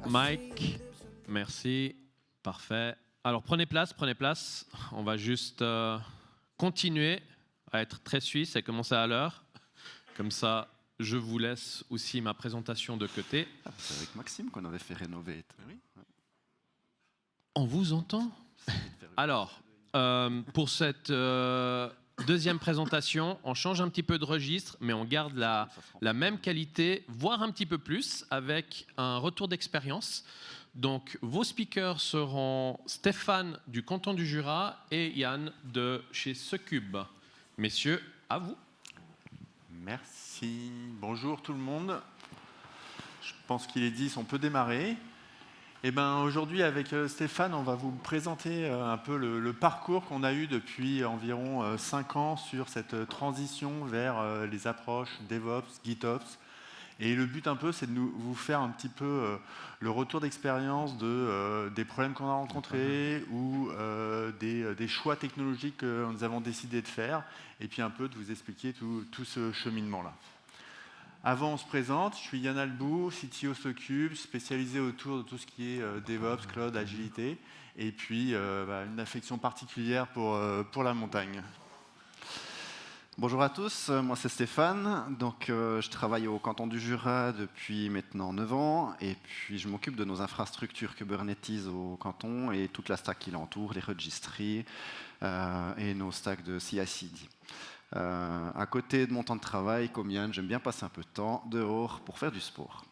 Mike, merci, parfait. Alors prenez place. On va juste continuer à être très suisse et commencer à l'heure. Comme ça, je vous laisse aussi ma présentation de côté. C'est avec Maxime qu'on avait fait rénover. Oui. On vous entend? Alors, pour cette deuxième présentation, on change un petit peu de registre, mais on garde la même qualité, voire un petit peu plus, avec un retour d'expérience. Donc, vos speakers seront Stéphane du canton du Jura et Yann de chez Secube. Messieurs, à vous. Merci. Bonjour tout le monde. Je pense qu'il est 10, on peut démarrer. Eh ben, aujourd'hui, avec Stéphane, on va vous présenter un peu le parcours qu'on a eu depuis environ 5 ans sur cette transition vers les approches DevOps, GitOps. Et le but un peu, c'est de vous faire un petit peu le retour d'expérience des problèmes qu'on a rencontrés ou des choix technologiques que nous avons décidé de faire, et puis un peu de vous expliquer tout ce cheminement-là. Avant, on se présente, je suis Yann Albou, CTO Secube, spécialisé autour de tout ce qui est DevOps, Cloud, Agilité, et puis une affection particulière pour la montagne. Bonjour à tous, moi c'est Stéphane, donc je travaille au canton du Jura depuis maintenant 9 ans et puis je m'occupe de nos infrastructures Kubernetes au canton et toute la stack qui l'entoure, les registries et nos stacks de CI/CD. À côté de mon temps de travail, comme Yann, j'aime bien passer un peu de temps dehors pour faire du sport.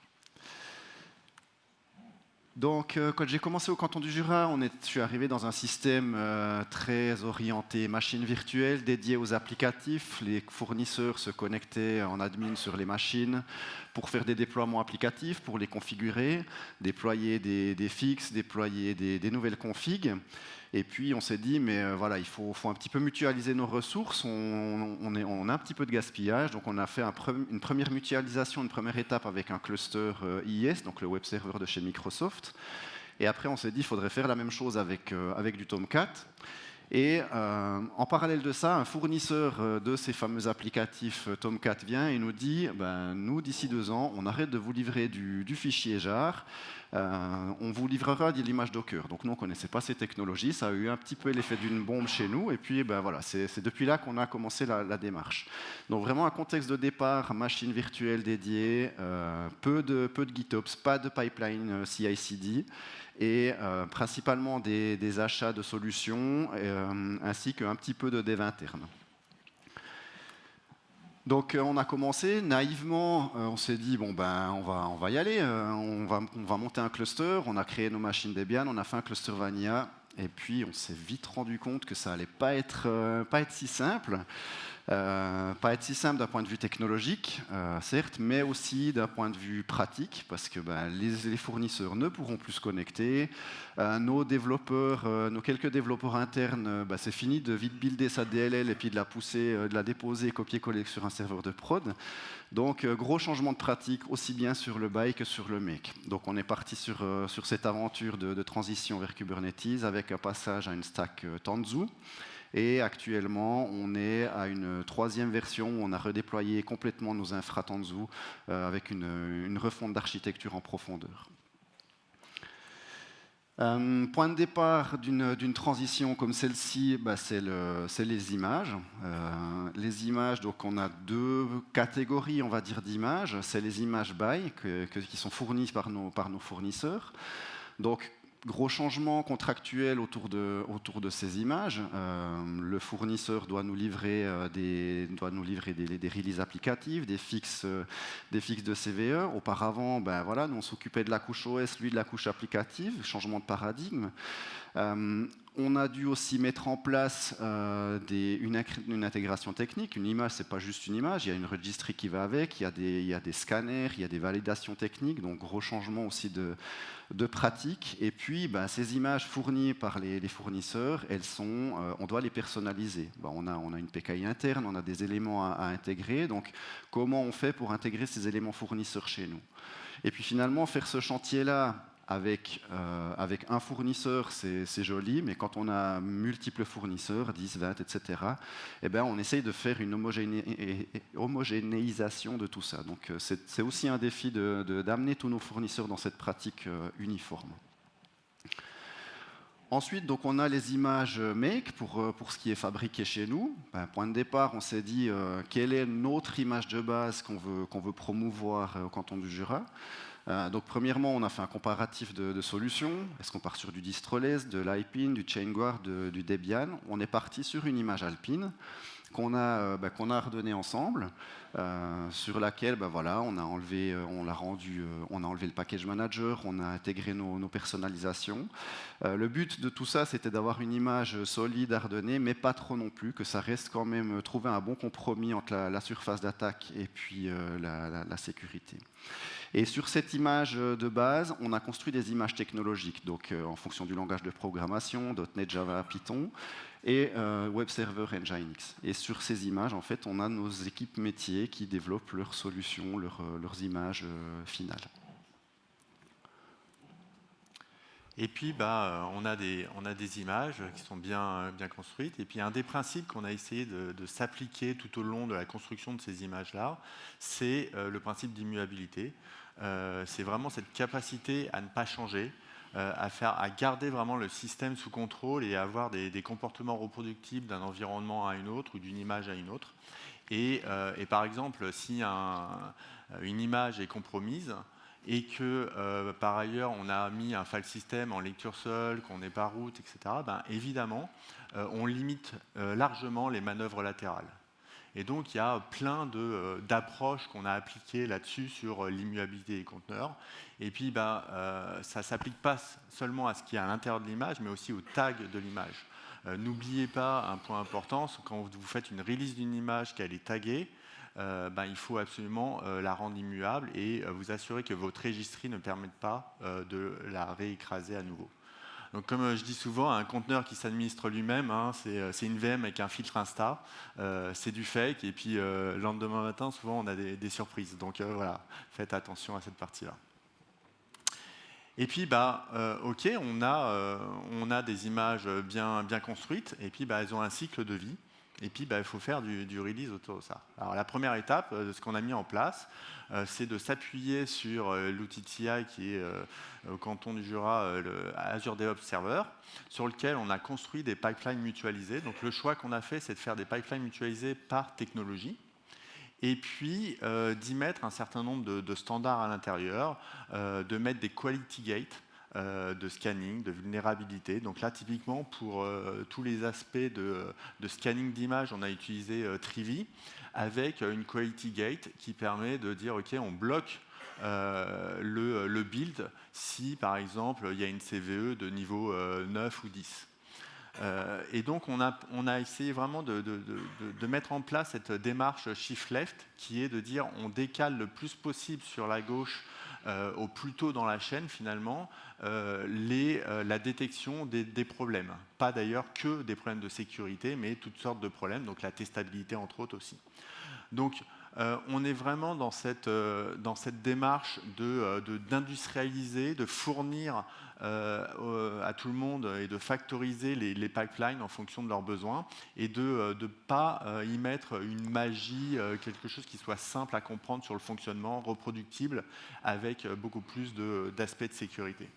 Donc, quand j'ai commencé au canton du Jura, je suis arrivé dans un système très orienté machine virtuelle, dédié aux applicatifs. Les fournisseurs se connectaient en admin sur les machines pour faire des déploiements applicatifs, pour les configurer, déployer des fixes, déployer des nouvelles configs. Et puis on s'est dit, mais voilà, il faut un petit peu mutualiser nos ressources, on a un petit peu de gaspillage, donc on a fait une première mutualisation, une première étape avec un cluster IIS, donc le web server de chez Microsoft. Et après on s'est dit, il faudrait faire la même chose avec du Tomcat. Et en parallèle de ça, un fournisseur de ces fameux applicatifs Tomcat vient et nous dit, nous d'ici 2 ans, on arrête de vous livrer du fichier jar, on vous livrera de l'image Docker. Donc nous, on ne connaissait pas ces technologies, ça a eu un petit peu l'effet d'une bombe chez nous, et puis voilà, c'est depuis là qu'on a commencé la démarche. Donc vraiment un contexte de départ, machine virtuelle dédiée, peu de GitOps, pas de pipeline CI/CD, et principalement des achats de solutions, ainsi qu'un petit peu de dev interne. Donc on a commencé naïvement, on s'est dit on va y aller, on va monter un cluster, on a créé nos machines Debian, on a fait un cluster Vanilla, et puis on s'est vite rendu compte que ça allait pas être si simple. Pas être si simple d'un point de vue technologique, certes, mais aussi d'un point de vue pratique, parce que les fournisseurs ne pourront plus se connecter. Nos développeurs, nos quelques développeurs internes, c'est fini de vite builder sa DLL et puis de la pousser, de la déposer, copier-coller sur un serveur de prod. Donc, gros changement de pratique, aussi bien sur le buy que sur le make. Donc, on est parti sur cette aventure de transition vers Kubernetes avec un passage à une stack Tanzu. Et actuellement, on est à une 3e version où on a redéployé complètement nos infra Tanzu avec une refonte d'architecture en profondeur. Point de départ d'une transition comme celle-ci, c'est les images. Les images, donc on a 2 catégories, on va dire, d'images. C'est les images buy qui sont fournies par nos fournisseurs. Donc, gros changement contractuel autour de ces images. Le fournisseur doit nous livrer des releases applicatives, des fixes de CVE. Auparavant, nous on s'occupait de la couche OS, lui de la couche applicative, changement de paradigme. On a dû aussi mettre en place une intégration technique. Une image, c'est pas juste une image, il y a une registry qui va avec, il y a des scanners, il y a des validations techniques, donc gros changement aussi de pratique. Et puis, ces images fournies par les fournisseurs, on doit les personnaliser. On a une PKI interne, on a des éléments à intégrer. Donc, comment on fait pour intégrer ces éléments fournisseurs chez nous? Et puis finalement, faire ce chantier-là avec un fournisseur, c'est joli, mais quand on a multiples fournisseurs, 10, 20, etc., eh ben, on essaye de faire une homogénéisation de tout ça. Donc c'est aussi un défi d'amener tous nos fournisseurs dans cette pratique uniforme. Ensuite, donc, on a les images make pour ce qui est fabriqué chez nous. Point de départ, on s'est dit quelle est notre image de base qu'on veut promouvoir au canton du Jura. Donc, premièrement, on a fait un comparatif de solutions. Est-ce qu'on part sur du Distroless, de l'Alpine, du ChainGuard, du Debian? On est parti sur une image Alpine qu'on a redonnée ensemble, sur laquelle voilà, on a enlevé le package manager, on a intégré nos personnalisations. Le but de tout ça, c'était d'avoir une image solide à redonner, mais pas trop non plus, que ça reste quand même trouver un bon compromis entre la surface d'attaque et puis la sécurité. Et sur cette image de base, on a construit des images technologiques, donc en fonction du langage de programmation, .NET, Java, Python, et Web Server Nginx. Et sur ces images, en fait, on a nos équipes métiers qui développent leurs solutions, leurs images finales. Et puis, on a des images qui sont bien construites. Et puis, un des principes qu'on a essayé de s'appliquer tout au long de la construction de ces images-là, c'est le principe d'immuabilité. C'est vraiment cette capacité à ne pas changer, à garder vraiment le système sous contrôle et à avoir des comportements reproductibles d'un environnement à une autre ou d'une image à une autre. Et par exemple, si une image est compromise, et que par ailleurs on a mis un file system en lecture seule, qu'on n'est pas root, etc., évidemment, on limite largement les manœuvres latérales. Et donc il y a plein d'approches qu'on a appliquées là-dessus sur l'immuabilité des conteneurs. Et puis ça ne s'applique pas seulement à ce qui est à l'intérieur de l'image, mais aussi au tag de l'image. N'oubliez pas un point important, quand vous faites une release d'une image qu'elle est taguée, il faut absolument la rendre immuable et vous assurer que votre registry ne permette pas de la réécraser à nouveau. Donc, comme je dis souvent, un conteneur qui s'administre lui-même, c'est une VM avec un filtre Insta, c'est du fake, et puis le lendemain matin, souvent, on a des surprises. Donc voilà, faites attention à cette partie-là. Et puis, OK, on a des images bien construites, et puis elles ont un cycle de vie. Et puis, il faut faire du release autour de ça. Alors, la première étape de ce qu'on a mis en place, c'est de s'appuyer sur l'outil TI qui est au canton du Jura, le Azure DevOps Server, sur lequel on a construit des pipelines mutualisés. Donc, le choix qu'on a fait, c'est de faire des pipelines mutualisés par technologie. Et puis, d'y mettre un certain nombre de standards à l'intérieur, de mettre des quality gates, de scanning, de vulnérabilité. Donc là, typiquement, pour tous les aspects de scanning d'image, on a utilisé Trivy avec une quality gate qui permet de dire, OK, on bloque le build si, par exemple, il y a une CVE de niveau 9 ou 10. Et donc, on a essayé vraiment de mettre en place cette démarche shift left qui est de dire on décale le plus possible sur la gauche au plus tôt dans la chaîne, finalement, la détection des problèmes. Pas d'ailleurs que des problèmes de sécurité, mais toutes sortes de problèmes, donc la testabilité, entre autres, aussi. Donc, on est vraiment dans cette démarche d'industrialiser, de fournir à tout le monde et de factoriser les pipelines en fonction de leurs besoins et de ne pas y mettre une magie, quelque chose qui soit simple à comprendre sur le fonctionnement, reproductible, avec beaucoup plus d'aspects de sécurité.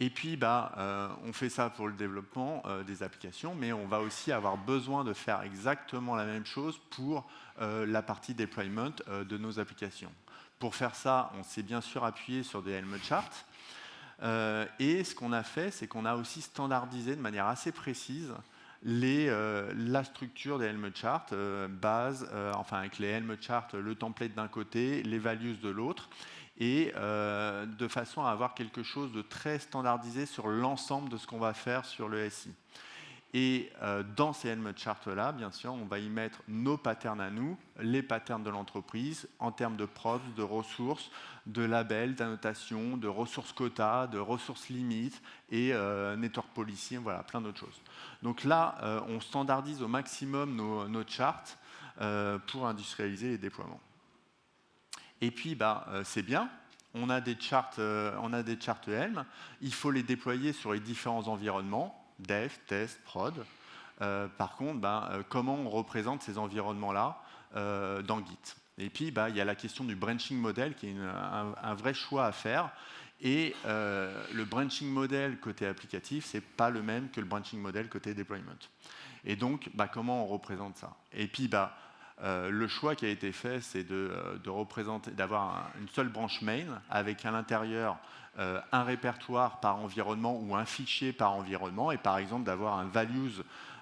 Et puis, on fait ça pour le développement des applications, mais on va aussi avoir besoin de faire exactement la même chose pour la partie deployment de nos applications. Pour faire ça, on s'est bien sûr appuyé sur des Helm charts. Et ce qu'on a fait, c'est qu'on a aussi standardisé de manière assez précise la structure des Helm charts, avec les Helm charts, le template d'un côté, les values de l'autre, et de façon à avoir quelque chose de très standardisé sur l'ensemble de ce qu'on va faire sur le SI. Et dans ces Helm charts-là, bien sûr, on va y mettre nos patterns à nous, les patterns de l'entreprise, en termes de props, de ressources, de labels, d'annotations, de ressources quotas, de ressources limites et network policy, voilà, plein d'autres choses. Donc là, on standardise au maximum nos charts pour industrialiser les déploiements. Et puis, c'est bien, on a des charts Helm, il faut les déployer sur les différents environnements, dev, test, prod. Par contre, comment on représente ces environnements-là dans Git? Et puis, il y a la question du branching model qui est un vrai choix à faire. Et le branching model côté applicatif, ce n'est pas le même que le branching model côté deployment. Et donc, comment on représente ça? Et puis, le choix qui a été fait, c'est d'avoir une seule branche main avec à l'intérieur un répertoire par environnement ou un fichier par environnement, et par exemple d'avoir un values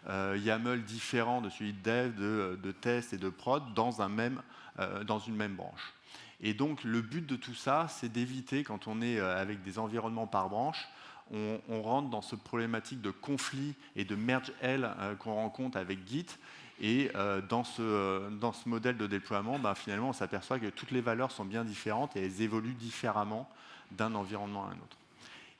YAML différent de celui de dev, de test et de prod dans une même branche. Et donc le but de tout ça, c'est d'éviter, quand on est avec des environnements par branche, on rentre dans ce problématique de conflit et de merge L qu'on rencontre avec Git. Et dans ce modèle de déploiement, finalement, on s'aperçoit que toutes les valeurs sont bien différentes et elles évoluent différemment d'un environnement à un autre.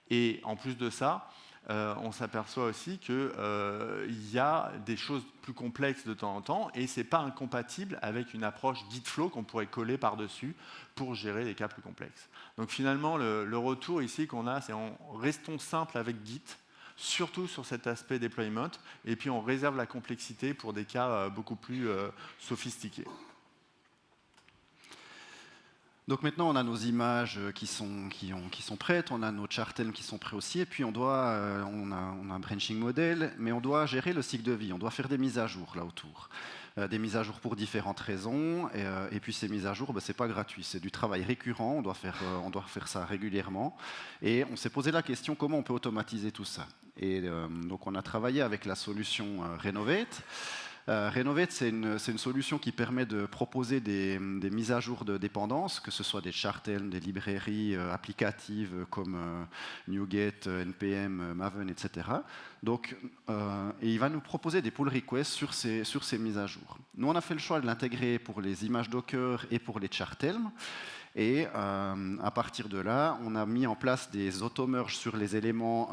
Et en plus de ça, on s'aperçoit aussi qu'il y a des choses plus complexes de temps en temps et ce n'est pas incompatible avec une approche Gitflow qu'on pourrait coller par-dessus pour gérer des cas plus complexes. Donc finalement, le retour ici qu'on a, c'est restons simples avec Git, surtout sur cet aspect deployment, et puis on réserve la complexité pour des cas beaucoup plus sophistiqués. Donc maintenant, on a nos images qui sont prêtes, on a nos chart Helm qui sont prêts aussi, et puis on a un branching model, mais on doit gérer le cycle de vie, on doit faire des mises à jour là autour. Des mises à jour pour différentes raisons, et puis ces mises à jour, c'est pas gratuit, c'est du travail récurrent, on doit faire ça régulièrement, et on s'est posé la question comment on peut automatiser tout ça. Et donc on a travaillé avec la solution Renovate. Renovate, c'est une solution qui permet de proposer des mises à jour de dépendances, que ce soit des chart Helm, des librairies applicatives comme NuGet, NPM, Maven, etc. Donc, et il va nous proposer des pull requests sur ces mises à jour. Nous, on a fait le choix de l'intégrer pour les images Docker et pour les chart Helm. Et à partir de là, on a mis en place des auto-merges sur les éléments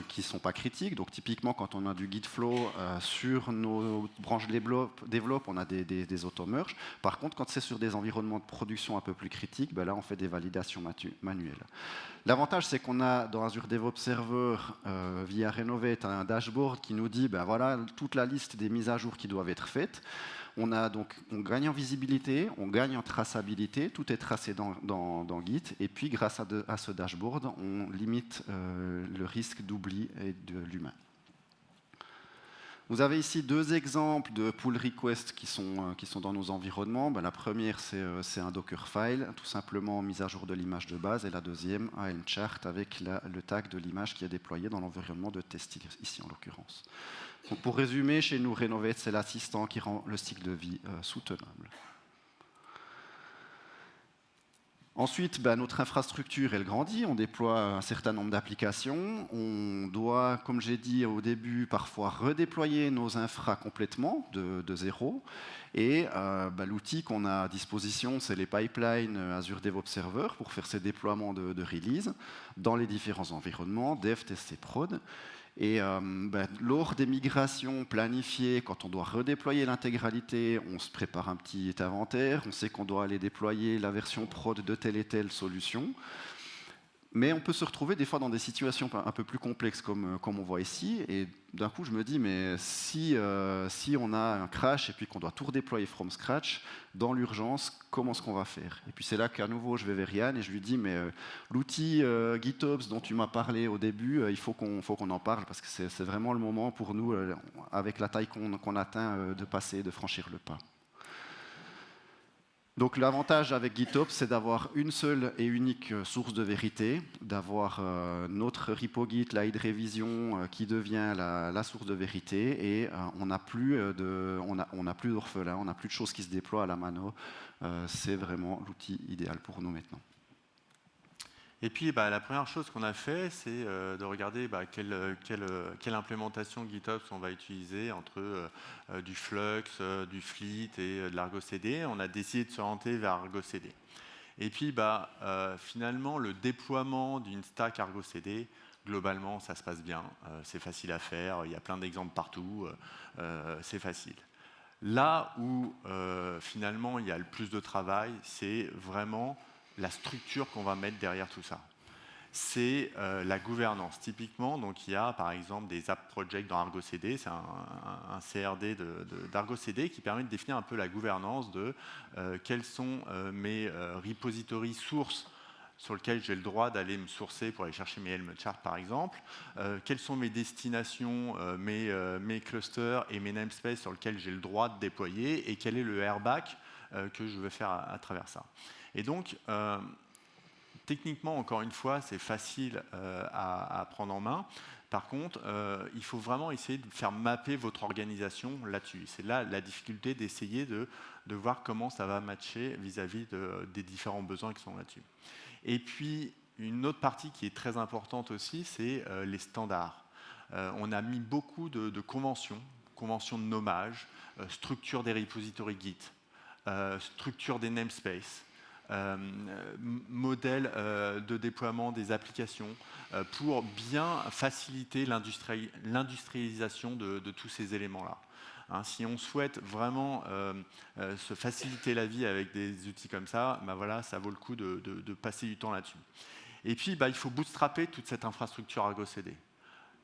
qui ne sont pas critiques. Donc typiquement, quand on a du Gitflow sur nos branches développe, on a des auto-merges. Par contre, quand c'est sur des environnements de production un peu plus critiques, là, on fait des validations manuelles. L'avantage, c'est qu'on a dans Azure DevOps Server, via Renovate, un dashboard qui nous dit voilà toute la liste des mises à jour qui doivent être faites. On gagne en visibilité, on gagne en traçabilité, tout est tracé dans Git, et puis grâce à ce dashboard, on limite le risque d'oubli et de l'humain. Vous avez ici deux exemples de pull requests qui sont dans nos environnements. La première, c'est un Dockerfile, tout simplement mise à jour de l'image de base, et la deuxième, un Helm chart avec le tag de l'image qui est déployé dans l'environnement de test, ici en l'occurrence. Donc pour résumer, chez nous, Renovate, c'est l'assistant qui rend le cycle de vie soutenable. Ensuite, notre infrastructure, elle grandit, on déploie un certain nombre d'applications. On doit, comme j'ai dit au début, parfois redéployer nos infras complètement de zéro. Et l'outil qu'on a à disposition, c'est les pipelines Azure DevOps Server pour faire ces déploiements de release dans les différents environnements, dev, test et prod. Et lors des migrations planifiées, quand on doit redéployer l'intégralité, on se prépare un petit inventaire, on sait qu'on doit aller déployer la version prod de telle et telle solution. Mais on peut se retrouver des fois dans des situations un peu plus complexes comme on voit ici. Et d'un coup, je me dis, mais si on a un crash et puis qu'on doit tout redéployer from scratch, dans l'urgence, comment est-ce qu'on va faire? Et puis c'est là qu'à nouveau, je vais vers Yann et je lui dis, mais l'outil GitOps dont tu m'as parlé au début, il faut qu'on en parle parce que c'est vraiment le moment pour nous, avec la taille qu'on atteint, de franchir le pas. Donc l'avantage avec GitOps, c'est d'avoir une seule et unique source de vérité, d'avoir notre repo Git, la head révision qui devient la source de vérité, et on n'a plus d'orphelins, on n'a plus de choses qui se déploient à la mano. C'est vraiment l'outil idéal pour nous maintenant. Et puis, la première chose qu'on a fait, c'est de regarder quelle implémentation GitOps on va utiliser entre du Flux, du Fleet et de l'Argo CD. On a décidé de s'orienter vers Argo CD. Et puis, finalement, le déploiement d'une stack Argo CD, globalement, ça se passe bien. C'est facile à faire, il y a plein d'exemples partout, c'est facile. Là où, finalement, il y a le plus de travail, c'est vraiment la structure qu'on va mettre derrière tout ça. C'est la gouvernance. Typiquement, donc, il y a par exemple des app projects dans Argo CD, c'est un CRD d'Argo CD qui permet de définir un peu la gouvernance de quels sont mes repositories sources sur lesquels j'ai le droit d'aller me sourcer pour aller chercher mes Helm charts par exemple, quelles sont mes destinations, mes clusters et mes namespaces sur lesquels j'ai le droit de déployer et quel est le airback que je veux faire à travers ça. Et donc, techniquement, encore une fois, c'est facile à prendre en main. Par contre, il faut vraiment essayer de faire mapper votre organisation là-dessus. C'est là la difficulté d'essayer de voir comment ça va matcher vis-à-vis des différents besoins qui sont là-dessus. Et puis, une autre partie qui est très importante aussi, c'est les standards. On a mis beaucoup de conventions de nommage, structure des repositories Git, structure des namespaces, modèle de déploiement des applications pour bien faciliter l'industrialisation de tous ces éléments-là. Hein, si on souhaite vraiment se faciliter la vie avec des outils comme ça, ben voilà, ça vaut le coup de passer du temps là-dessus. Et puis, il faut bootstrapper toute cette infrastructure Argo CD.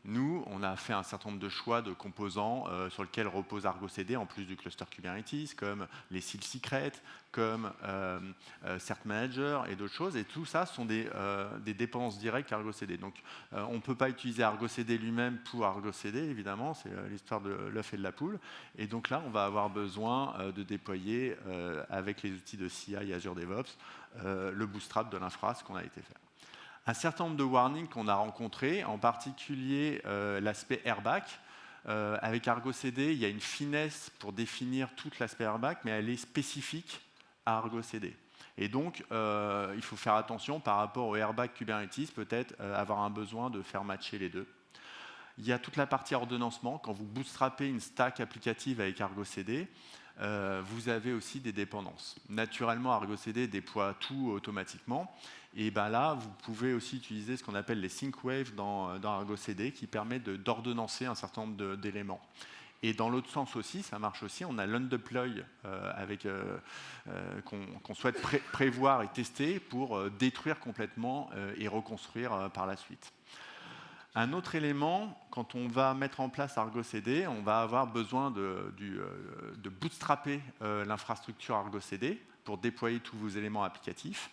Nous, on a fait un certain nombre de choix de composants sur lesquels repose Argo CD, en plus du cluster Kubernetes, comme les seal secrets, comme Cert Manager et d'autres choses. Et tout ça sont des dépendances directes Argo CD. Donc, on ne peut pas utiliser Argo CD lui-même pour Argo CD, évidemment, c'est l'histoire de l'œuf et de la poule. Et donc là, on va avoir besoin de déployer, avec les outils de CI Azure DevOps, le bootstrap de l'infra, ce qu'on a été fait. Un certain nombre de warnings qu'on a rencontrés, en particulier l'aspect airback. Avec Argo CD, il y a une finesse pour définir tout l'aspect airback, mais elle est spécifique à Argo CD. Et donc, il faut faire attention par rapport au airbag Kubernetes, peut-être avoir un besoin de faire matcher les deux. Il y a toute la partie ordonnancement. Quand vous bootstrappez une stack applicative avec Argo CD, vous avez aussi des dépendances. Naturellement, Argo CD déploie tout automatiquement. Et ben là, vous pouvez aussi utiliser ce qu'on appelle les sync waves dans Argo CD qui permet d'ordonnancer un certain nombre d'éléments. Et dans l'autre sens aussi, ça marche aussi, on a l'undeploy qu'on souhaite prévoir et tester pour détruire complètement et reconstruire par la suite. Un autre élément, quand on va mettre en place Argo CD, on va avoir besoin de bootstrapper l'infrastructure Argo CD pour déployer tous vos éléments applicatifs.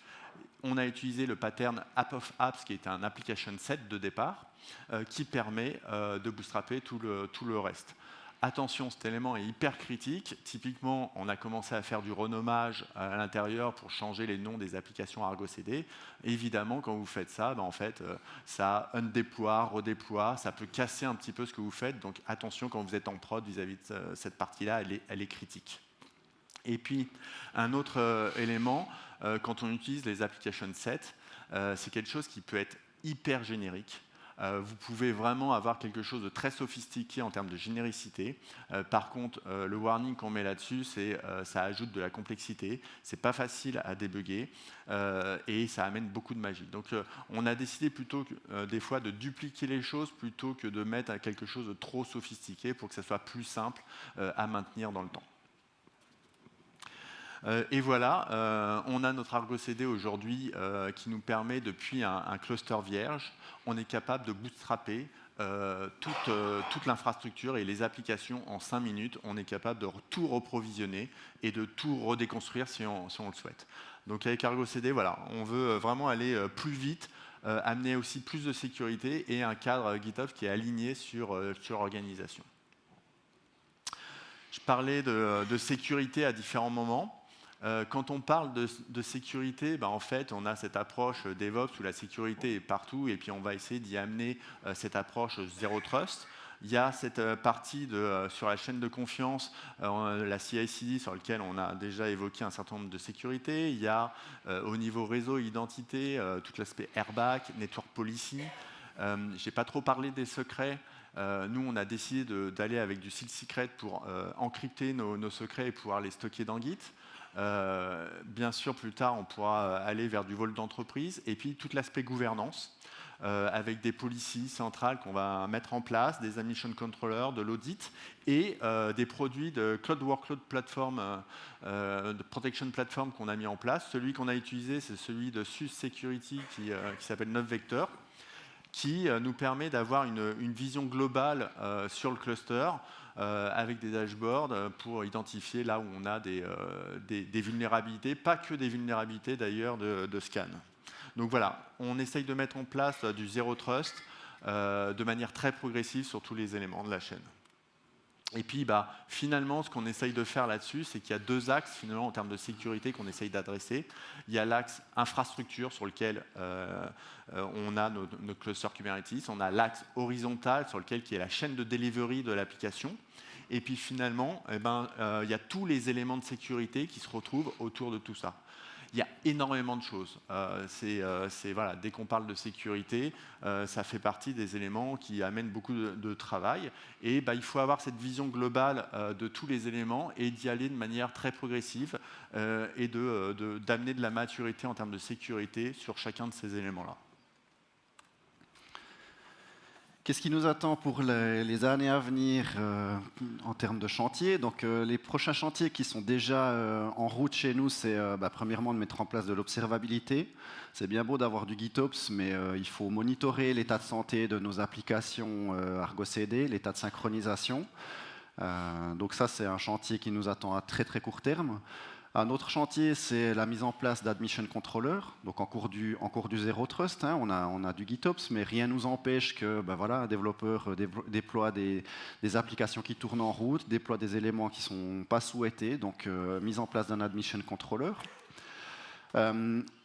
On a utilisé le pattern App of Apps, qui est un application set de départ, qui permet de bootstrapper tout le reste. Attention, cet élément est hyper critique. Typiquement, on a commencé à faire du renommage à l'intérieur pour changer les noms des applications Argo CD. Évidemment, quand vous faites ça, en fait, ça undéploie, redéploie, ça peut casser un petit peu ce que vous faites. Donc attention, quand vous êtes en prod vis-à-vis de cette partie-là, elle est critique. Et puis, un autre élément, quand on utilise les application sets, c'est quelque chose qui peut être hyper générique. Vous pouvez vraiment avoir quelque chose de très sophistiqué en termes de généricité. Par contre, le warning qu'on met là-dessus, c'est ça ajoute de la complexité. C'est pas facile à débugger et ça amène beaucoup de magie. Donc, on a décidé plutôt des fois de dupliquer les choses plutôt que de mettre quelque chose de trop sophistiqué pour que ça soit plus simple à maintenir dans le temps. Et voilà, on a notre Argo CD aujourd'hui qui nous permet, depuis un cluster vierge, on est capable de bootstrapper toute l'infrastructure et les applications en 5 minutes. On est capable de tout reprovisionner et de tout redéconstruire si on le souhaite. Donc avec Argo CD, voilà, on veut vraiment aller plus vite, amener aussi plus de sécurité et un cadre GitOps qui est aligné sur l'organisation. Je parlais de sécurité à différents moments. Quand on parle de sécurité, en fait, on a cette approche DevOps où la sécurité est partout et puis on va essayer d'y amener cette approche Zero Trust. Il y a cette partie sur la chaîne de confiance, la CI/CD sur laquelle on a déjà évoqué un certain nombre de sécurités. Il y a au niveau réseau et identité tout l'aspect airbag, network policy. Je n'ai pas trop parlé des secrets. Nous, on a décidé d'aller avec du seal secret pour encrypter nos secrets et pouvoir les stocker dans Git. Bien sûr, plus tard, on pourra aller vers du vol d'entreprise. Et puis, tout l'aspect gouvernance. avec des policies centrales qu'on va mettre en place, des admission controllers, de l'audit et des produits de Cloud Workload Platform, de Protection Platform qu'on a mis en place. Celui qu'on a utilisé, c'est celui de SUSE Security qui s'appelle 9 Vector, qui nous permet d'avoir une vision globale sur le cluster avec des dashboards pour identifier là où on a des vulnérabilités, pas que des vulnérabilités d'ailleurs de scan. Donc voilà, on essaye de mettre en place du Zero Trust de manière très progressive sur tous les éléments de la chaîne. Et puis, finalement, ce qu'on essaye de faire là-dessus, c'est qu'il y a deux axes, finalement, en termes de sécurité qu'on essaye d'adresser. Il y a l'axe infrastructure sur lequel on a nos clusters Kubernetes. On a l'axe horizontal sur lequel qui est la chaîne de delivery de l'application. Et puis, finalement, il y a tous les éléments de sécurité qui se retrouvent autour de tout ça. Il y a énormément de choses. Voilà, dès qu'on parle de sécurité, ça fait partie des éléments qui amènent beaucoup de travail. Et il faut avoir cette vision globale de tous les éléments et d'y aller de manière très progressive et d'amener de la maturité en termes de sécurité sur chacun de ces éléments-là. Qu'est-ce qui nous attend pour les années à venir en termes de chantier? Donc, les prochains chantiers qui sont déjà en route chez nous, c'est premièrement de mettre en place de l'observabilité. C'est bien beau d'avoir du GitOps, mais il faut monitorer l'état de santé de nos applications Argo CD, l'état de synchronisation. Donc ça, c'est un chantier qui nous attend à très très court terme. Un autre chantier, c'est la mise en place d'admission controller. Donc en cours du Zero Trust, on a du GitOps, mais rien ne nous empêche que un développeur déploie des applications qui tournent en route, déploie des éléments qui ne sont pas souhaités, donc mise en place d'un admission controller.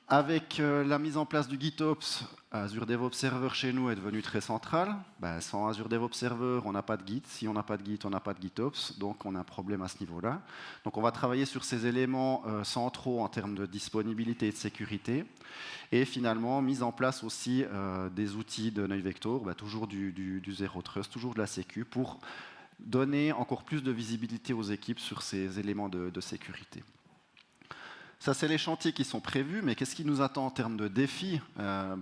Avec la mise en place du GitOps, Azure DevOps Server chez nous est devenu très central. Sans Azure DevOps Server, on n'a pas de Git. Si on n'a pas de Git, on n'a pas de GitOps. Donc, on a un problème à ce niveau-là. Donc, on va travailler sur ces éléments centraux en termes de disponibilité et de sécurité. Et finalement, mise en place aussi des outils de 9 Vector, toujours du Zero Trust, toujours de la sécu, pour donner encore plus de visibilité aux équipes sur ces éléments de sécurité. Ça, c'est les chantiers qui sont prévus, mais qu'est-ce qui nous attend en termes de défis?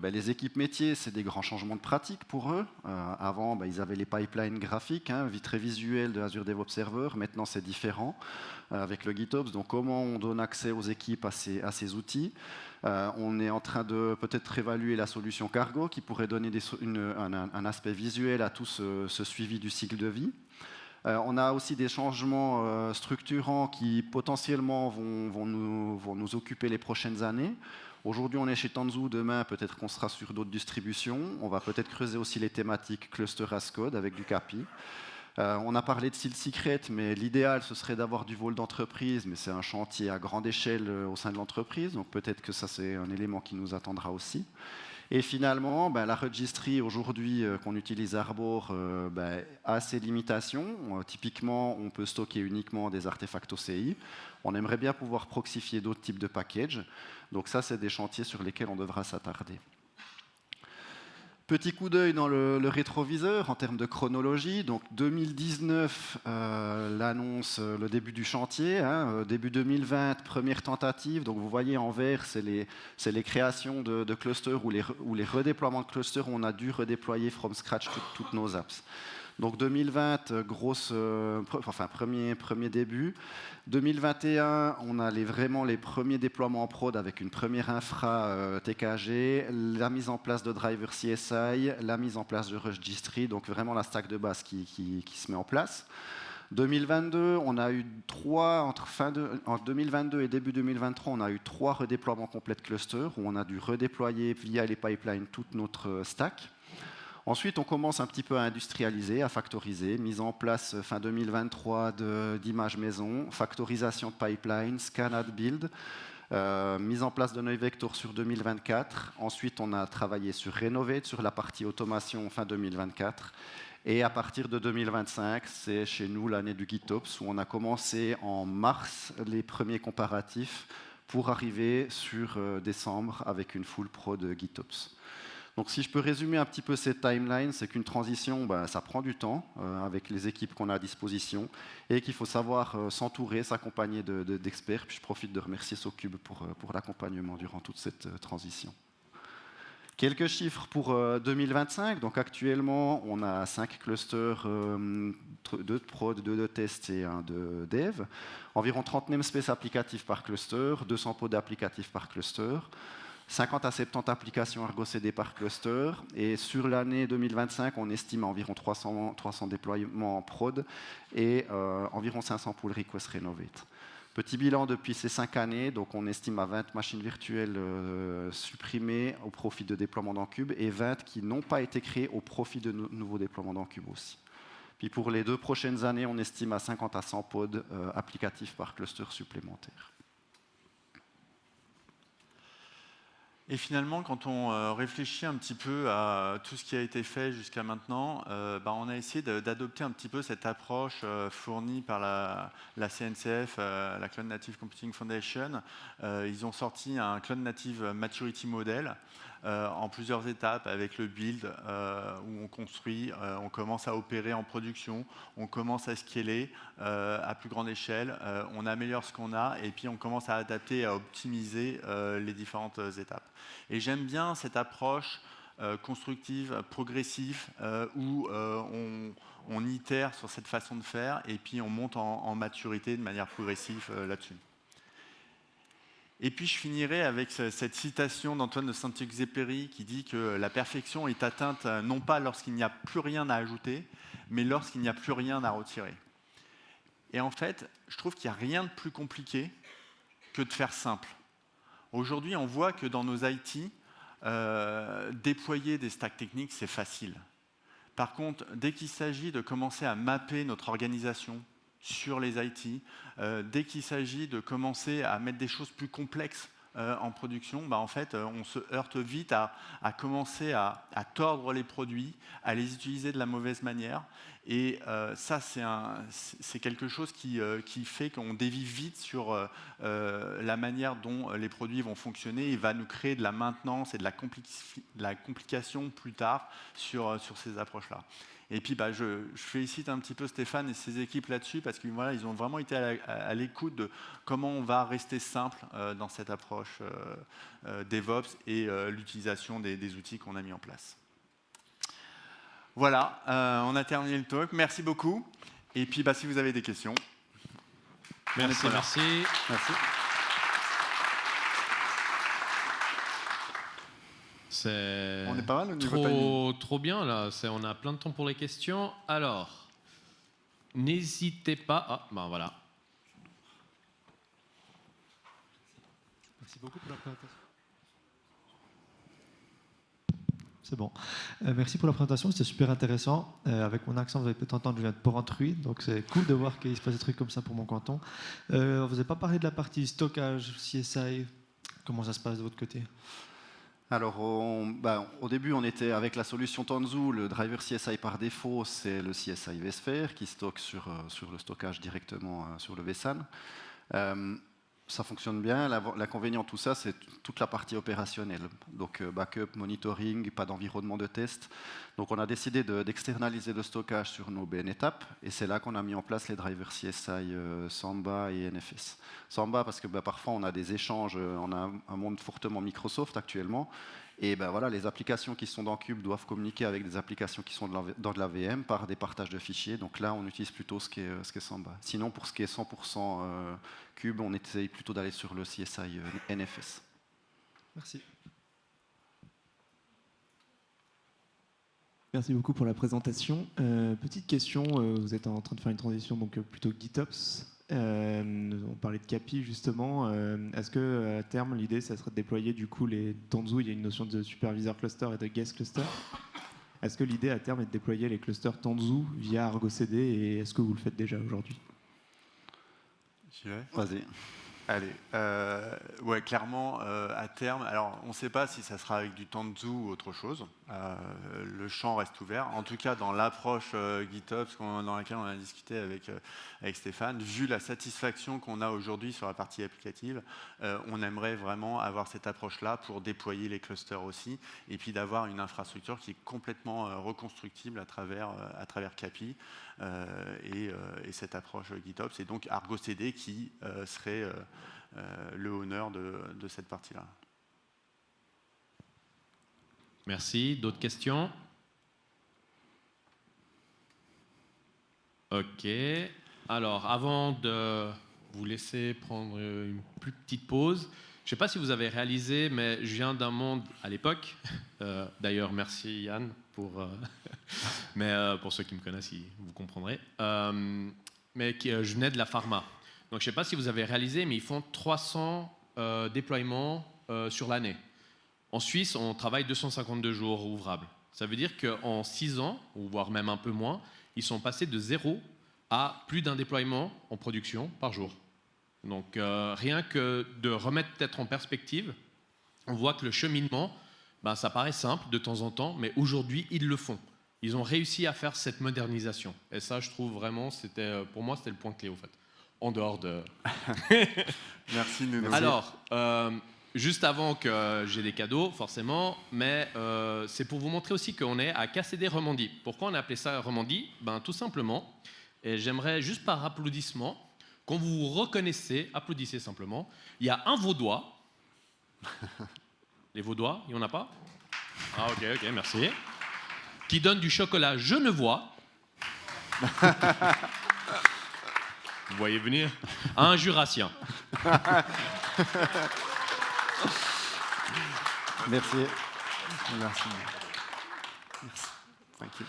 Les équipes métiers, c'est des grands changements de pratique pour eux. Avant, ils avaient les pipelines graphiques, très visuels de Azure DevOps Server. Maintenant, c'est différent avec le GitOps. Donc, comment on donne accès aux équipes à ces outils? On est en train de peut-être évaluer la solution Cargo qui pourrait donner un aspect visuel à tout ce suivi du cycle de vie. On a aussi des changements structurants qui potentiellement vont nous occuper les prochaines années. Aujourd'hui, on est chez Tanzu, demain, peut-être qu'on sera sur d'autres distributions. On va peut-être creuser aussi les thématiques cluster as code avec du CAPI. On a parlé de Seal Secret, mais l'idéal, ce serait d'avoir du vol d'entreprise, mais c'est un chantier à grande échelle au sein de l'entreprise, donc peut-être que ça, c'est un élément qui nous attendra aussi. Et finalement, la registry aujourd'hui qu'on utilise Arbor a ses limitations. Typiquement, on peut stocker uniquement des artefacts OCI. On aimerait bien pouvoir proxifier d'autres types de packages. Donc ça, c'est des chantiers sur lesquels on devra s'attarder. Petit coup d'œil dans le rétroviseur en termes de chronologie. Donc 2019, l'annonce, le début du chantier. Début 2020, première tentative. Donc vous voyez en vert, c'est les créations de clusters ou les redéploiements de clusters où on a dû redéployer from scratch toutes nos apps. Donc 2020, premier début. 2021, on a vraiment les premiers déploiements en prod avec une première infra TKG, la mise en place de driver CSI, la mise en place de registry, donc vraiment la stack de base qui se met en place. 2022, on a eu en 2022 et début 2023, on a eu 3 redéploiements complets de clusters où on a dû redéployer via les pipelines toute notre stack. Ensuite, on commence un petit peu à industrialiser, à factoriser, mise en place fin 2023 d'images maison, factorisation de pipeline, scan build, mise en place de 9 Vector sur 2024. Ensuite, on a travaillé sur Renovate, sur la partie automation fin 2024. Et à partir de 2025, c'est chez nous l'année du GitOps, où on a commencé en mars les premiers comparatifs pour arriver sur décembre avec une full pro de GitOps. Donc si je peux résumer un petit peu cette timeline, c'est qu'une transition, ça prend du temps avec les équipes qu'on a à disposition et qu'il faut savoir s'entourer, s'accompagner d'experts. Puis je profite de remercier SoCube pour l'accompagnement durant toute cette transition. Quelques chiffres pour 2025. Donc actuellement, on a 5 clusters, 2 de prod, 2 de test et 1 de dev. Environ 30 namespaces applicatifs par cluster, 200 pods applicatifs par cluster, 50 à 70 applications Argo CD par cluster. Et sur l'année 2025, on estime environ 300 déploiements en prod et environ 500 pull requests renovate. Petit bilan depuis ces 5 années, donc on estime à 20 machines virtuelles supprimées au profit de déploiements dans Cube et 20 qui n'ont pas été créées au profit de nouveaux déploiements dans Cube aussi. Puis pour les 2 prochaines années, on estime à 50 à 100 pods applicatifs par cluster supplémentaire. Et finalement, quand on réfléchit un petit peu à tout ce qui a été fait jusqu'à maintenant, on a essayé d'adopter un petit peu cette approche fournie par la CNCF, la Cloud Native Computing Foundation. Ils ont sorti un Cloud Native Maturity Model en plusieurs étapes avec le build où on construit, on commence à opérer en production, on commence à scaler à plus grande échelle, on améliore ce qu'on a et puis on commence à adapter et à optimiser les différentes étapes. Et j'aime bien cette approche constructive, progressive, où on itère sur cette façon de faire et puis on monte en maturité de manière progressive là-dessus. Et puis je finirai avec cette citation d'Antoine de Saint-Exupéry qui dit que la perfection est atteinte non pas lorsqu'il n'y a plus rien à ajouter, mais lorsqu'il n'y a plus rien à retirer. Et en fait, je trouve qu'il n'y a rien de plus compliqué que de faire simple. Aujourd'hui, on voit que dans nos IT, déployer des stacks techniques, c'est facile. Par contre, dès qu'il s'agit de commencer à mapper notre organisation sur les IT, dès qu'il s'agit de commencer à mettre des choses plus complexes en production, en fait, on se heurte vite à commencer à tordre les produits, à les utiliser de la mauvaise manière. Et ça, c'est quelque chose qui fait qu'on dévie vite sur la manière dont les produits vont fonctionner et va nous créer de la maintenance et de la complication plus tard sur ces approches-là. Et puis, je félicite un petit peu Stéphane et ses équipes là-dessus parce qu'ils ils ont vraiment été à l'écoute de comment on va rester simple dans cette approche DevOps et l'utilisation des outils qu'on a mis en place. Voilà, on a terminé le talk. Merci beaucoup. Et puis, si vous avez des questions. Merci. On est pas mal au niveau timing. Trop bien là, on a plein de temps pour les questions. Alors, n'hésitez pas. Voilà. Merci beaucoup pour la présentation. C'est bon. Merci pour la présentation, c'était super intéressant. Avec mon accent, vous avez peut-être entendu, je viens de Porrentruy, donc c'est cool de voir qu'il se passe des trucs comme ça pour mon canton. Vous n'avez pas parlé de la partie stockage, CSI, comment ça se passe de votre côté ? Alors, au début, on était avec la solution Tanzu. Le driver CSI par défaut, c'est le CSI vSphere qui stocke sur le stockage directement sur le vSAN. Ça fonctionne bien. L'inconvénient de tout ça, c'est toute la partie opérationnelle. Donc, backup, monitoring, pas d'environnement de test. Donc, on a décidé d'externaliser le stockage sur nos BN étapes. Et c'est là qu'on a mis en place les drivers CSI Samba et NFS. Samba, parce que parfois, on a des échanges. On a un monde fortement Microsoft actuellement. Et les applications qui sont dans Cube doivent communiquer avec des applications qui sont dans de la VM par des partages de fichiers. Donc là, on utilise plutôt ce qui est Samba. Sinon, pour ce qui est 100% Cube, on essaye plutôt d'aller sur le CSI NFS. Merci. Merci beaucoup pour la présentation. Petite question, vous êtes en train de faire une transition donc plutôt GitOps. On parlait de CAPI justement. Est-ce que à terme l'idée ça serait de déployer du coup les Tanzu, il y a une notion de supervisor cluster et de guest cluster. Est-ce que l'idée à terme est de déployer les clusters Tanzu via Argo CD et est-ce que vous le faites déjà aujourd'hui ? J'y vais ? Vas-y. Allez, ouais, clairement, à terme, alors on ne sait pas si ça sera avec du Tanzu ou autre chose. Le champ reste ouvert. En tout cas, dans l'approche GitOps dans laquelle on a discuté avec Stéphane, vu la satisfaction qu'on a aujourd'hui sur la partie applicative, on aimerait vraiment avoir cette approche-là pour déployer les clusters aussi, et puis d'avoir une infrastructure qui est complètement reconstructible à travers CAPI et cette approche GitOps, et donc Argo CD qui serait le honneur de cette partie-là. Merci. D'autres questions? Ok. Alors, avant de vous laisser prendre une plus petite pause, je ne sais pas si vous avez réalisé, mais je viens d'un monde à l'époque. D'ailleurs, merci Yann pour... mais pour ceux qui me connaissent, vous comprendrez. Je venais de la pharma. Donc, je ne sais pas si vous avez réalisé, mais ils font 300 déploiements sur l'année. En Suisse, on travaille 252 jours ouvrables. Ça veut dire qu'en 6 ans, ou voire même un peu moins, ils sont passés de 0 à plus d'un déploiement en production par jour. Donc rien que de remettre peut-être en perspective, on voit que le cheminement, ça paraît simple de temps en temps, mais aujourd'hui, ils le font. Ils ont réussi à faire cette modernisation. Et ça, je trouve vraiment, pour moi, c'était le point clé, au fait. En dehors de... Merci, Nuno. Alors, juste avant que j'ai des cadeaux, forcément, mais c'est pour vous montrer aussi qu'on est à KCD Romandie. Pourquoi on a appelé ça Romandie? Tout simplement, et j'aimerais juste par applaudissement, quand vous vous reconnaissez, applaudissez simplement, il y a un Vaudois. Les Vaudois, il n'y en a pas? Ah ok, merci. Qui donne du chocolat genevois. Vous voyez venir? À un Jurassien. Merci. Merci. Tranquille.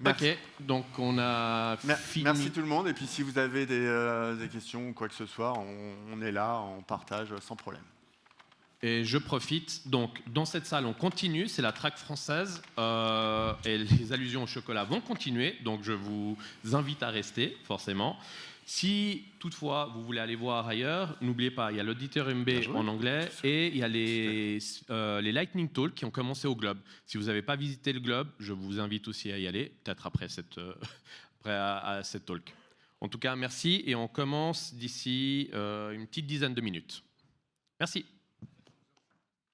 Ok, donc on a fini. Merci tout le monde. Et puis si vous avez des questions ou quoi que ce soit, on est là, on partage sans problème. Et je profite, donc dans cette salle on continue, c'est la track française et les allusions au chocolat vont continuer, donc je vous invite à rester forcément. Si toutefois vous voulez aller voir ailleurs, n'oubliez pas, il y a l'Auditorium B en anglais et il y a les Lightning Talks qui ont commencé au Globe. Si vous n'avez pas visité le Globe, je vous invite aussi à y aller, peut-être après cette talk. En tout cas, merci et on commence d'ici une petite dizaine de minutes. Merci.